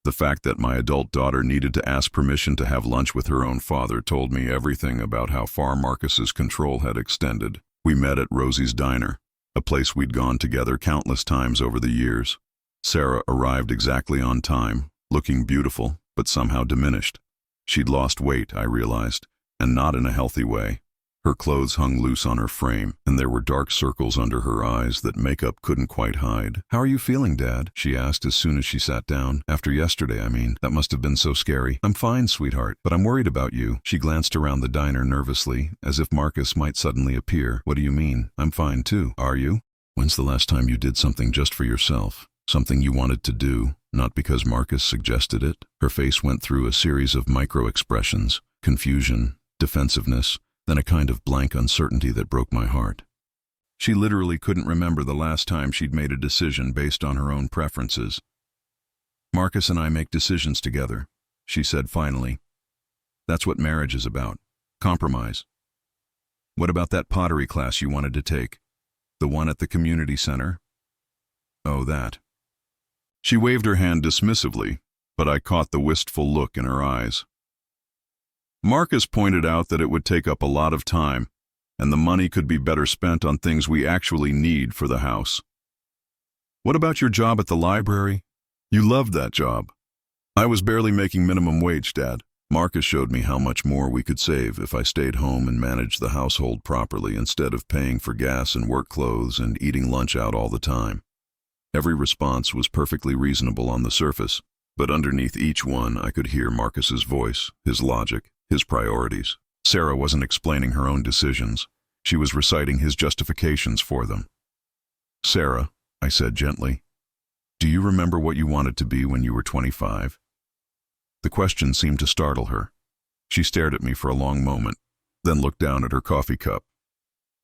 The fact that my adult daughter needed to ask permission to have lunch with her own father told me everything about how far Marcus's control had extended. We met at Rosie's Diner, a place we'd gone together countless times over the years. Sarah arrived exactly on time, looking beautiful, but somehow diminished. She'd lost weight, I realized, and not in a healthy way. Her clothes hung loose on her frame, and there were dark circles under her eyes that makeup couldn't quite hide. "How are you feeling, Dad?" she asked as soon as she sat down. "After yesterday, I mean. That must have been so scary." "I'm fine, sweetheart, but I'm worried about you." She glanced around the diner nervously, as if Marcus might suddenly appear. "What do you mean? I'm fine too. Are you? When's the last time you did something just for yourself? Something you wanted to do, not because Marcus suggested it?" Her face went through a series of micro-expressions, confusion, defensiveness, then a kind of blank uncertainty that broke my heart. She literally couldn't remember the last time she'd made a decision based on her own preferences. "Marcus and I make decisions together," she said finally. "That's what marriage is about. Compromise." "What about that pottery class you wanted to take? The one at the community center?" "Oh, that." She waved her hand dismissively, but I caught the wistful look in her eyes. Marcus pointed out that it would take up a lot of time, and the money could be better spent on things we actually need for the house. "What about your job at the library? You loved that job." "I was barely making minimum wage, Dad. Marcus showed me how much more we could save if I stayed home and managed the household properly instead of paying for gas and work clothes and eating lunch out all the time." Every response was perfectly reasonable on the surface, but underneath each one I could hear Marcus's voice, his logic, his priorities. Sarah wasn't explaining her own decisions. She was reciting his justifications for them. "Sarah," I said gently, "do you remember what you wanted to be when you were 25? The question seemed to startle her. She stared at me for a long moment, then looked down at her coffee cup.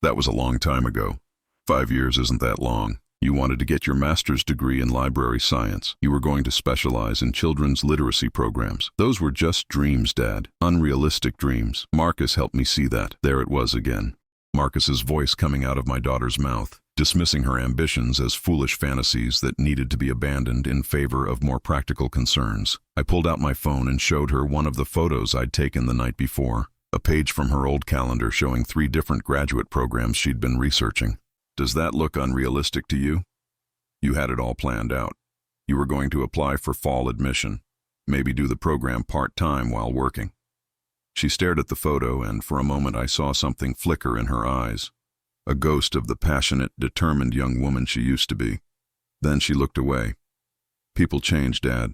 "That was a long time ago. 5 years isn't that long. You wanted to get your master's degree in library science. You were going to specialize in children's literacy programs. Those were just dreams, Dad. Unrealistic dreams. Marcus helped me see that." There it was again. Marcus's voice coming out of my daughter's mouth, dismissing her ambitions as foolish fantasies that needed to be abandoned in favor of more practical concerns. I pulled out my phone and showed her one of the photos I'd taken the night before, a page from her old calendar showing 3 different graduate programs she'd been researching. "Does that look unrealistic to you? You had it all planned out. You were going to apply for fall admission, maybe do the program part-time while working." She stared at the photo, and for a moment I saw something flicker in her eyes, a ghost of the passionate, determined young woman she used to be. Then she looked away. "People change, Dad.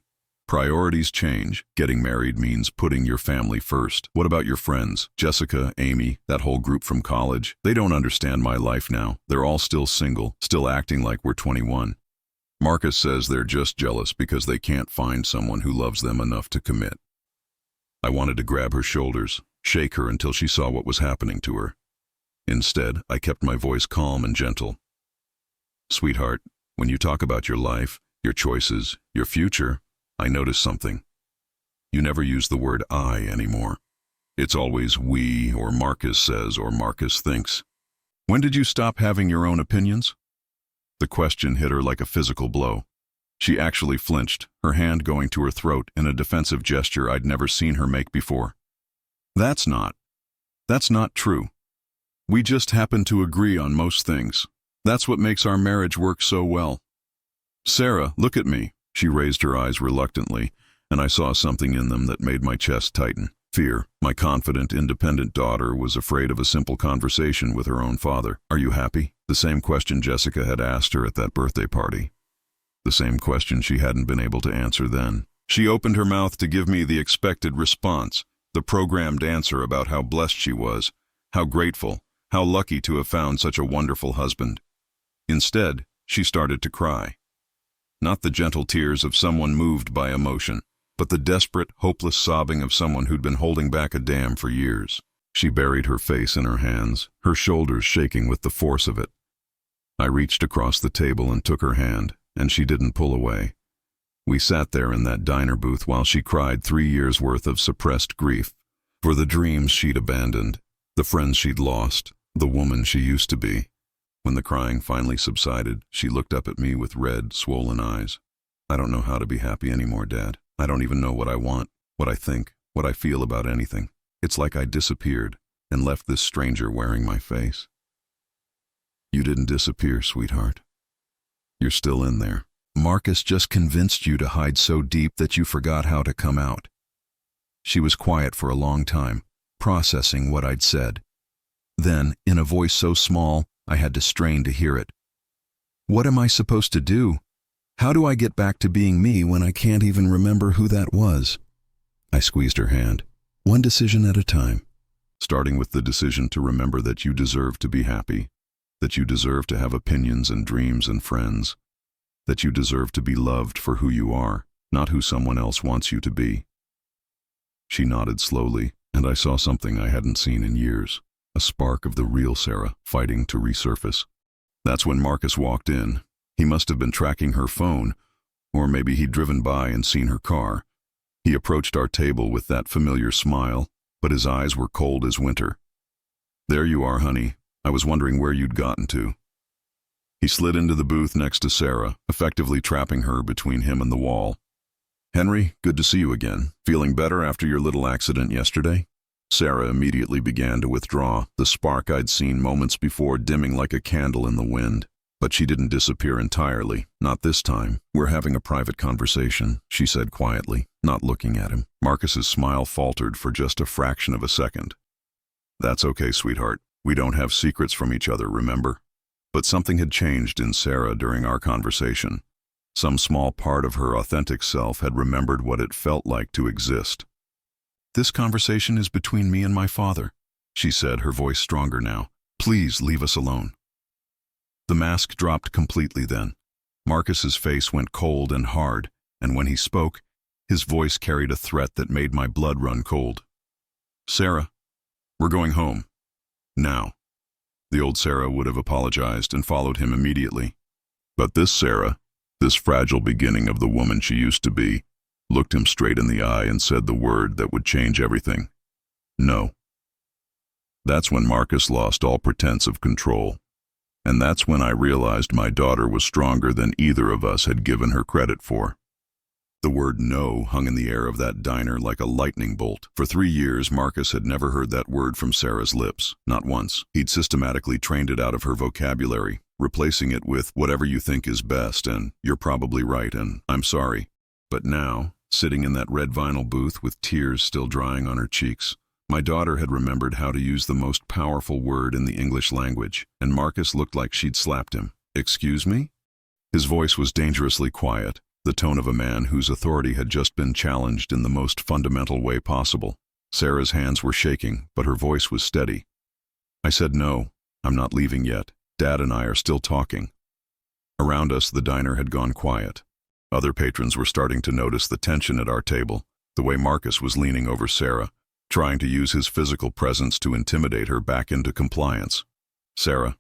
Priorities change. Getting married means putting your family first. What about your friends? Jessica, Amy, that whole group from college? They don't understand my life now. They're all still single, still acting like we're 21. Marcus says they're just jealous because they can't find someone who loves them enough to commit." I wanted to grab her shoulders, shake her until she saw what was happening to her. Instead, I kept my voice calm and gentle. "Sweetheart, when you talk about your life, your choices, your future, I notice something. You never use the word I anymore. It's always we, or Marcus says, or Marcus thinks. When did you stop having your own opinions?" The question hit her like a physical blow. She actually flinched, her hand going to her throat in a defensive gesture I'd never seen her make before. "That's not." That's not true. We just happen to agree on most things. That's what makes our marriage work so well. Sarah, look at me. She raised her eyes reluctantly, and I saw something in them that made my chest tighten. Fear. My confident, independent daughter was afraid of a simple conversation with her own father. Are you happy? The same question Jessica had asked her at that birthday party. The same question she hadn't been able to answer then. She opened her mouth to give me the expected response, the programmed answer about how blessed she was, how grateful, how lucky to have found such a wonderful husband. Instead, she started to cry. Not the gentle tears of someone moved by emotion, but the desperate, hopeless sobbing of someone who'd been holding back a dam for years. She buried her face in her hands, her shoulders shaking with the force of it. I reached across the table and took her hand, and she didn't pull away. We sat there in that diner booth while she cried 3 years' worth of suppressed grief for the dreams she'd abandoned, the friends she'd lost, the woman she used to be. When the crying finally subsided, she looked up at me with red, swollen eyes. I don't know how to be happy anymore, Dad. I don't even know what I want, what I think, what I feel about anything. It's like I disappeared and left this stranger wearing my face. You didn't disappear, sweetheart. You're still in there. Marcus just convinced you to hide so deep that you forgot how to come out. She was quiet for a long time, processing what I'd said. Then, in a voice so small, I had to strain to hear it. What am I supposed to do? How do I get back to being me when I can't even remember who that was? I squeezed her hand. One decision at a time. Starting with the decision to remember that you deserve to be happy, that you deserve to have opinions and dreams and friends, that you deserve to be loved for who you are, not who someone else wants you to be. She nodded slowly, and I saw something I hadn't seen in years, a spark of the real Sarah fighting to resurface. That's when Marcus walked in. He must have been tracking her phone, or maybe he'd driven by and seen her car. He approached our table with that familiar smile, but his eyes were cold as winter. There you are, honey. I was wondering where you'd gotten to. He slid into the booth next to Sarah, effectively trapping her between him and the wall. Henry, good to see you again. Feeling better after your little accident yesterday? Sarah immediately began to withdraw, the spark I'd seen moments before dimming like a candle in the wind. But she didn't disappear entirely, not this time. We're having a private conversation, she said quietly, not looking at him. Marcus's smile faltered for just a fraction of a second. That's okay, sweetheart. We don't have secrets from each other, remember? But something had changed in Sarah during our conversation. Some small part of her authentic self had remembered what it felt like to exist. This conversation is between me and my father, she said, her voice stronger now. Please leave us alone. The mask dropped completely then. Marcus's face went cold and hard, and when he spoke, his voice carried a threat that made my blood run cold. Sarah, we're going home. Now. The old Sarah would have apologized and followed him immediately. But this Sarah, this fragile beginning of the woman she used to be, looked him straight in the eye and said the word that would change everything. No. That's when Marcus lost all pretense of control. And that's when I realized my daughter was stronger than either of us had given her credit for. The word no hung in the air of that diner like a lightning bolt. For 3 years, Marcus had never heard that word from Sarah's lips, not once. He'd systematically trained it out of her vocabulary, replacing it with whatever you think is best and you're probably right and I'm sorry. But now, sitting in that red vinyl booth with tears still drying on her cheeks, my daughter had remembered how to use the most powerful word in the English language, and Marcus looked like she'd slapped him. Excuse me? His voice was dangerously quiet, the tone of a man whose authority had just been challenged in the most fundamental way possible. Sarah's hands were shaking, but her voice was steady. I said no, I'm not leaving yet. Dad and I are still talking. Around us, the diner had gone quiet. Other patrons were starting to notice the tension at our table, the way Marcus was leaning over Sarah, trying to use his physical presence to intimidate her back into compliance. Sarah.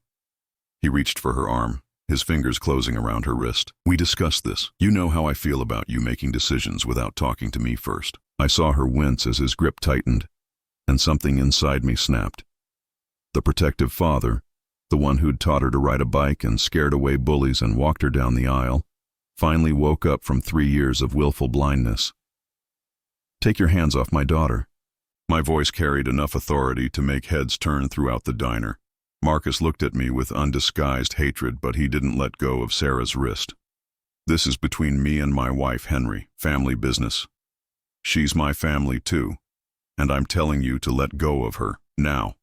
He reached for her arm, his fingers closing around her wrist. We discussed this. You know how I feel about you making decisions without talking to me first. I saw her wince as his grip tightened, and something inside me snapped. The protective father, the one who'd taught her to ride a bike and scared away bullies and walked her down the aisle, finally woke up from 3 years of willful blindness. Take your hands off my daughter. My voice carried enough authority to make heads turn throughout the diner. Marcus looked at me with undisguised hatred, but he didn't let go of Sarah's wrist. This is between me and my wife, Henry, family business. She's my family too, and I'm telling you to let go of her, now.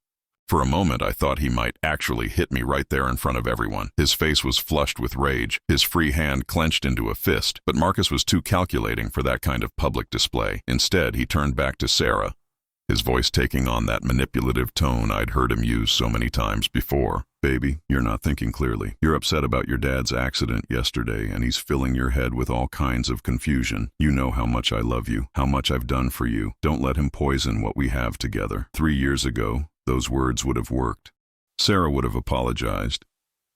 For a moment I thought he might actually hit me right there in front of everyone. His face was flushed with rage, his free hand clenched into a fist, but Marcus was too calculating for that kind of public display. Instead, he turned back to Sarah, his voice taking on that manipulative tone I'd heard him use so many times before. Baby, you're not thinking clearly. You're upset about your dad's accident yesterday, and he's filling your head with all kinds of confusion. You know how much I love you, how much I've done for you. Don't let him poison what we have together. 3 years ago, those words would have worked. Sarah would have apologized,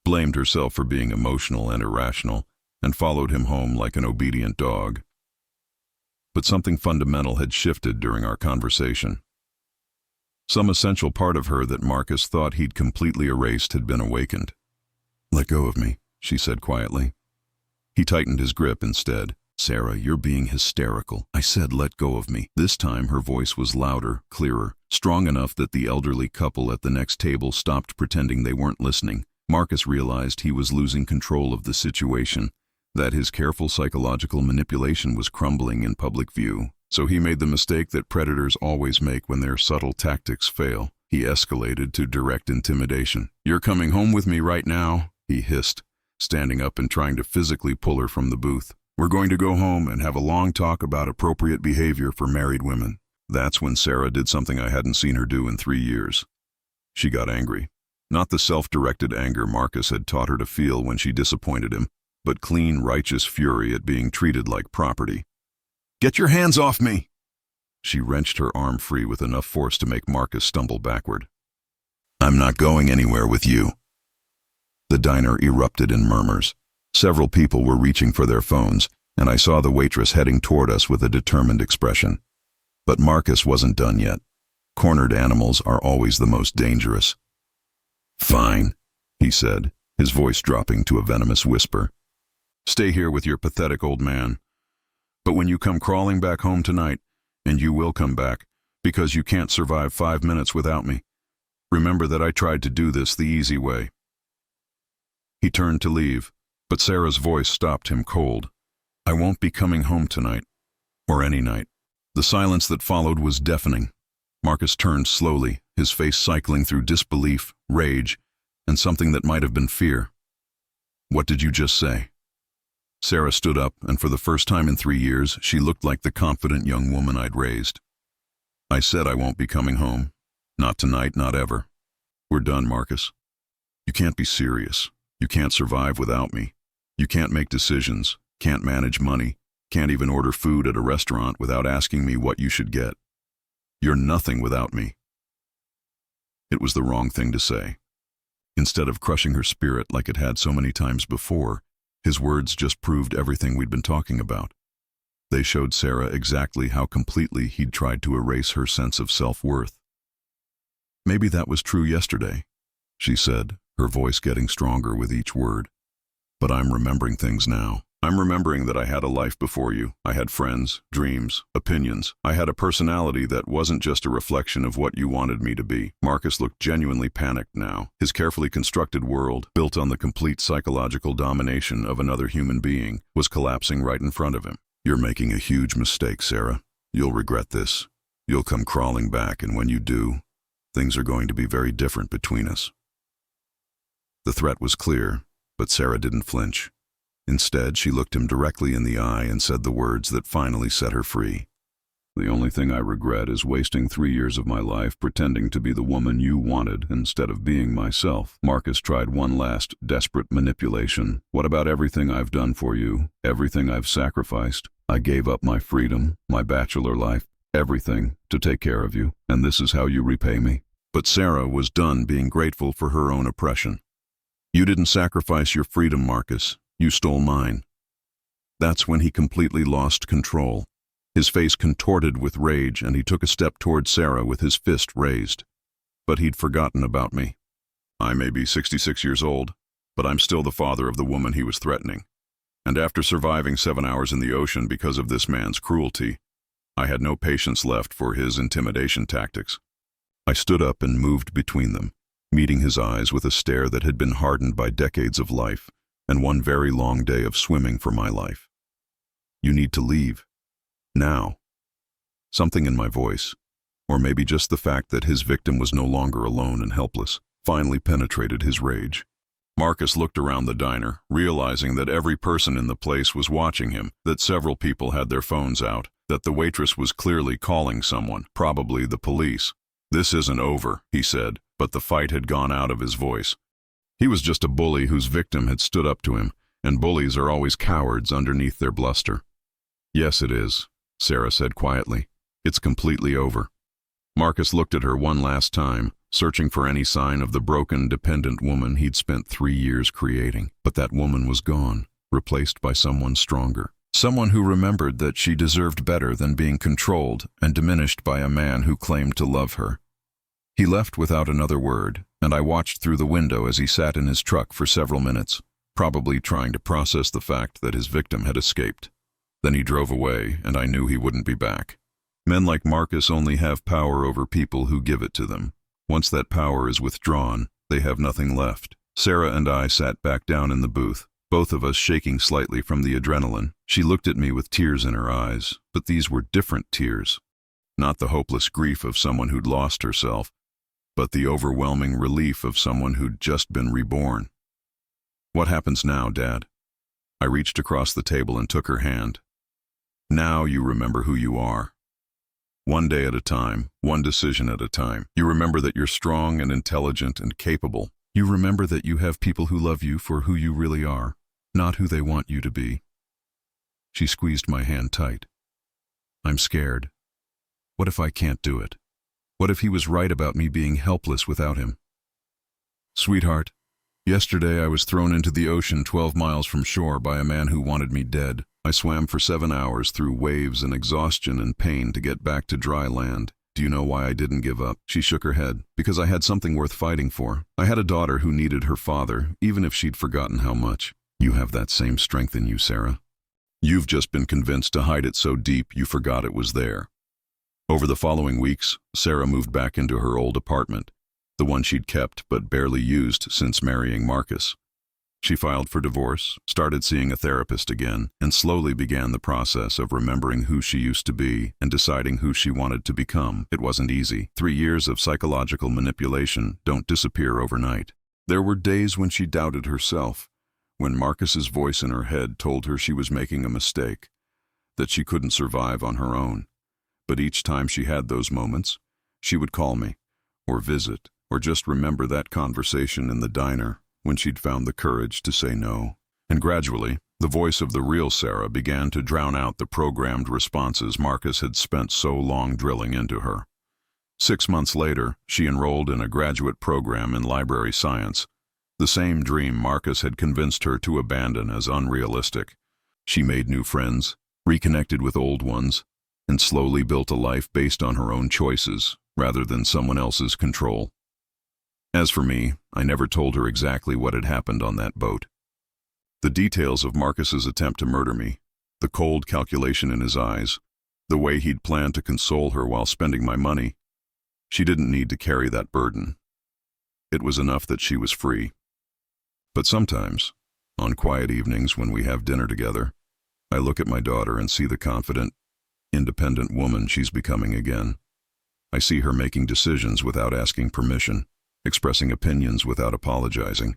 blamed herself for being emotional and irrational, and followed him home like an obedient dog. But something fundamental had shifted during our conversation. Some essential part of her that Marcus thought he'd completely erased had been awakened. "Let go of me," she said quietly. He tightened his grip instead. "Sarah, you're being hysterical. I said let go of me." This time her voice was louder, clearer, strong enough that the elderly couple at the next table stopped pretending they weren't listening. Marcus realized he was losing control of the situation, that his careful psychological manipulation was crumbling in public view. So he made the mistake that predators always make when their subtle tactics fail. He escalated to direct intimidation. "You're coming home with me right now," he hissed, standing up and trying to physically pull her from the booth. "We're going to go home and have a long talk about appropriate behavior for married women." That's when Sarah did something I hadn't seen her do in 3 years. She got angry. Not the self-directed anger Marcus had taught her to feel when she disappointed him, but clean, righteous fury at being treated like property. "Get your hands off me!" She wrenched her arm free with enough force to make Marcus stumble backward. "I'm not going anywhere with you." The diner erupted in murmurs. Several people were reaching for their phones, and I saw the waitress heading toward us with a determined expression. But Marcus wasn't done yet. Cornered animals are always the most dangerous. "Fine," he said, his voice dropping to a venomous whisper. "Stay here with your pathetic old man. But when you come crawling back home tonight, and you will come back, because you can't survive 5 minutes without me, remember that I tried to do this the easy way." He turned to leave, but Sarah's voice stopped him cold. "I won't be coming home tonight, or any night." The silence that followed was deafening. Marcus turned slowly, his face cycling through disbelief, rage, and something that might have been fear. "What did you just say?" Sarah stood up, and for the first time in 3 years, she looked like the confident young woman I'd raised. "I said I won't be coming home. Not tonight, not ever. We're done, Marcus. You can't be serious. You can't survive without me. You can't make decisions, can't manage money, can't even order food at a restaurant without asking me what you should get. You're nothing without me." It was the wrong thing to say. Instead of crushing her spirit like it had so many times before, his words just proved everything we'd been talking about. They showed Sarah exactly how completely he'd tried to erase her sense of self-worth. "Maybe that was true yesterday," she said, her voice getting stronger with each word. "But I'm remembering things now. I'm remembering that I had a life before you. I had friends, dreams, opinions. I had a personality that wasn't just a reflection of what you wanted me to be." Marcus looked genuinely panicked now. His carefully constructed world, built on the complete psychological domination of another human being, was collapsing right in front of him. "You're making a huge mistake, Sarah. You'll regret this. You'll come crawling back, and when you do, things are going to be very different between us." The threat was clear, but Sarah didn't flinch. Instead, she looked him directly in the eye and said the words that finally set her free. "The only thing I regret is wasting 3 years of my life pretending to be the woman you wanted instead of being myself." Marcus tried one last, desperate manipulation. "What about everything I've done for you? Everything I've sacrificed? I gave up my freedom, my bachelor life, everything to take care of you, and this is how you repay me?" But Sarah was done being grateful for her own oppression. "You didn't sacrifice your freedom, Marcus. You stole mine." That's when he completely lost control. His face contorted with rage, and he took a step toward Sarah with his fist raised. But he'd forgotten about me. I may be 66 years old, but I'm still the father of the woman he was threatening. And after surviving 7 hours in the ocean because of this man's cruelty, I had no patience left for his intimidation tactics. I stood up and moved between them, meeting his eyes with a stare that had been hardened by decades of life and one very long day of swimming for my life. You need to leave. Now. Something in my voice, or maybe just the fact that his victim was no longer alone and helpless, finally penetrated his rage. Marcus looked around the diner, realizing that every person in the place was watching him, that several people had their phones out, that the waitress was clearly calling someone, probably the police. "This isn't over," he said, but the fight had gone out of his voice. He was just a bully whose victim had stood up to him, and bullies are always cowards underneath their bluster. "Yes, it is," Sarah said quietly. "It's completely over." Marcus looked at her one last time, searching for any sign of the broken, dependent woman he'd spent 3 years creating. But that woman was gone, replaced by someone stronger. Someone who remembered that she deserved better than being controlled and diminished by a man who claimed to love her. He left without another word, and I watched through the window as he sat in his truck for several minutes, probably trying to process the fact that his victim had escaped. Then he drove away, and I knew he wouldn't be back. Men like Marcus only have power over people who give it to them. Once that power is withdrawn, they have nothing left. Sarah and I sat back down in the booth, both of us shaking slightly from the adrenaline. She looked at me with tears in her eyes, but these were different tears. Not the hopeless grief of someone who'd lost herself, but the overwhelming relief of someone who'd just been reborn. "What happens now, Dad?" I reached across the table and took her hand. "Now you remember who you are. One day at a time, one decision at a time. You remember that you're strong and intelligent and capable. You remember that you have people who love you for who you really are, not who they want you to be." She squeezed my hand tight. "I'm scared. What if I can't do it? What if he was right about me being helpless without him?" "Sweetheart, yesterday I was thrown into the ocean 12 miles from shore by a man who wanted me dead. I swam for 7 hours through waves and exhaustion and pain to get back to dry land. Do you know why I didn't give up?" She shook her head. "Because I had something worth fighting for. I had a daughter who needed her father, even if she'd forgotten how much. You have that same strength in you, Sarah. You've just been convinced to hide it so deep you forgot it was there." Over the following weeks, Sarah moved back into her old apartment, the one she'd kept but barely used since marrying Marcus. She filed for divorce, started seeing a therapist again, and slowly began the process of remembering who she used to be and deciding who she wanted to become. It wasn't easy. 3 years of psychological manipulation don't disappear overnight. There were days when she doubted herself, when Marcus's voice in her head told her she was making a mistake, that she couldn't survive on her own. But each time she had those moments, she would call me, or visit, or just remember that conversation in the diner when she'd found the courage to say no. And gradually, the voice of the real Sarah began to drown out the programmed responses Marcus had spent so long drilling into her. 6 months later, she enrolled in a graduate program in library science, the same dream Marcus had convinced her to abandon as unrealistic. She made new friends, reconnected with old ones, and slowly built a life based on her own choices rather than someone else's control. As for me, I never told her exactly what had happened on that boat. The details of Marcus's attempt to murder me, the cold calculation in his eyes, the way he'd planned to console her while spending my money, she didn't need to carry that burden. It was enough that she was free. But sometimes, on quiet evenings when we have dinner together, I look at my daughter and see the confident, independent woman she's becoming again. I see her making decisions without asking permission, expressing opinions without apologizing,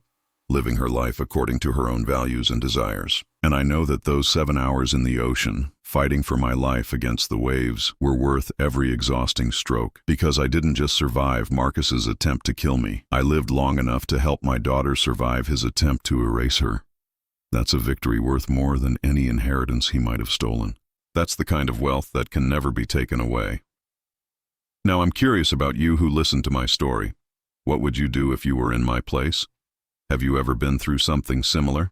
living her life according to her own values and desires. And I know that those 7 hours in the ocean, fighting for my life against the waves, were worth every exhausting stroke, because I didn't just survive Marcus's attempt to kill me. I lived long enough to help my daughter survive his attempt to erase her. That's a victory worth more than any inheritance he might have stolen. That's the kind of wealth that can never be taken away. Now I'm curious about you who listened to my story. What would you do if you were in my place? Have you ever been through something similar?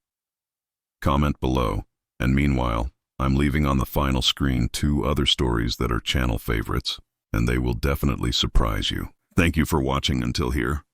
Comment below, and meanwhile, I'm leaving on the final screen 2 other stories that are channel favorites, and they will definitely surprise you. Thank you for watching until here.